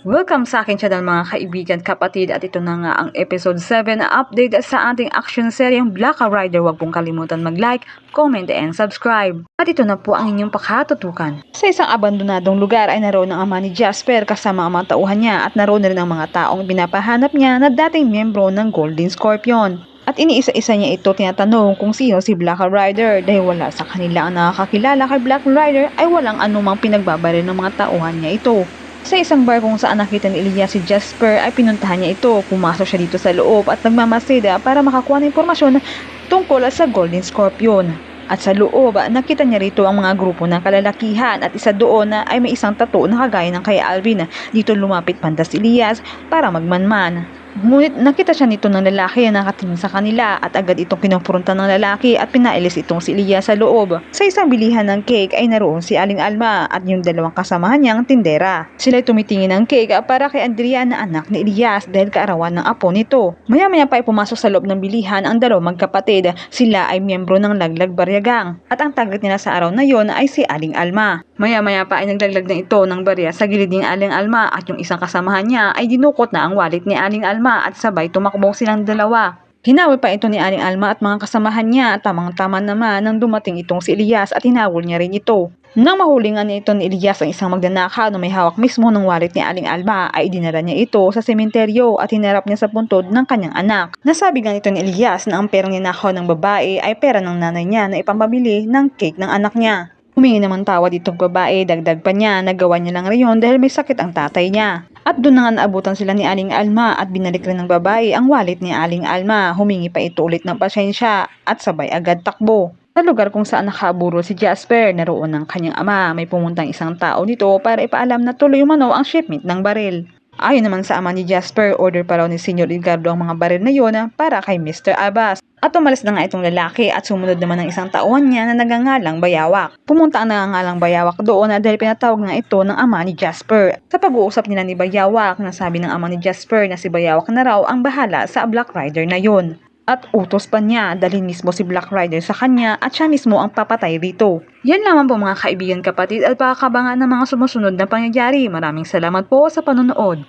Welcome sa akin channel mga kaibigan, kapatid, at ito na nga ang episode 7 na update sa ating action seryeng Black Rider. Huwag pong kalimutan mag-like, comment, and subscribe. At ito na po ang inyong pakatutukan. Sa isang abandonadong lugar ay naroon ang ama ni Jasper kasama ang mga tauhan niya at naroon na rin ang mga taong binapahanap niya na dating miyembro ng Golden Scorpion. At iniisa-isa niya ito tinatanong kung sino si Black Rider dahil wala sa kanila ang nakakakilala kay Black Rider ay walang anumang pinagbabaril ng mga tauhan niya ito. Sa isang bar kung saan nakita ni Elias si Jasper ay pinuntahan niya ito. Pumasok siya dito sa loob at nagmamasida para makakuha ng impormasyon tungkol sa Golden Scorpion. At sa loob, nakita niya rito ang mga grupo ng kalalakihan at isa doon ay may isang tattoo na kagaya ng kay Alvin. Dito lumapit panda si Elias para magmanman. Ngunit nakita siya nito ng lalaki na nakatingin sa kanila at agad itong kinumpronta ng lalaki at pinailis itong si Elias sa loob. Sa isang bilihan ng cake ay naroon si Aling Alma at yung dalawang kasamahan niyang tindera. Sila ay tumitingin ng cake para kay Adrian na anak ni Elias dahil kaarawan ng apo nito. Maya-maya pa ay pumasok sa loob ng bilihan ang dalawang magkapatid. Sila ay miyembro ng Laglag Baryagang at ang target nila sa araw na yon ay si Aling Alma. Maya-maya pa ay naglaglag na ito ng barya sa gilid ni Aling Alma at yung isang kasamahan niya ay dinukot na ang wallet ni Aling Alma at sabay tumakbo silang dalawa. Hinawil pa ito ni Aling Alma at mga kasamahan niya. Tamang-tama naman nang dumating itong si Elias at hinawil niya rin ito. Nang mahulingan niya ito ni Elias ang isang magnanakaw na may hawak mismo ng wallet ni Aling Alma ay dinala niya ito sa sementeryo at hinarap niya sa puntod ng kanyang anak. Nasabi nga nito ni Elias na ang perang ninakaw ng babae ay pera ng nanay niya na ipambabili ng cake ng anak niya. Humingi naman tawad itong babae, dagdag pa niya, nagawa niya lang rayon dahil may sakit ang tatay niya. At doon na nga naabutan sila ni Aling Alma at binalik rin ng babae ang wallet ni Aling Alma. Humingi pa ito ulit ng pasensya at sabay agad takbo. Sa lugar kung saan nakaburol si Jasper, naroon ng kanyang ama. May pumuntang isang tao dito para ipaalam na tuloy umano ang shipment ng baril. Ayon naman sa ama ni Jasper, order pa raw ni Senyor Edgardo ang mga baril na yon para kay Mr. Abbas. At umalis na nga itong lalaki at sumunod naman ng isang tauhan niya na nagangalang Bayawak. Pumunta ang nagangalang Bayawak doon dahil pinatawag nga ito ng ama ni Jasper. Sa pag-uusap nila ni Bayawak, nasabi ng ama ni Jasper na si Bayawak na raw ang bahala sa Black Rider na yon. At utos pa niya dalhin mismo si Black Rider sa kanya at siya mismo ang papatay rito. Yan lamang po mga kaibigan, kapatid, at pakakabangan ng mga sumusunod na pangyayari. Maraming salamat po sa panonood.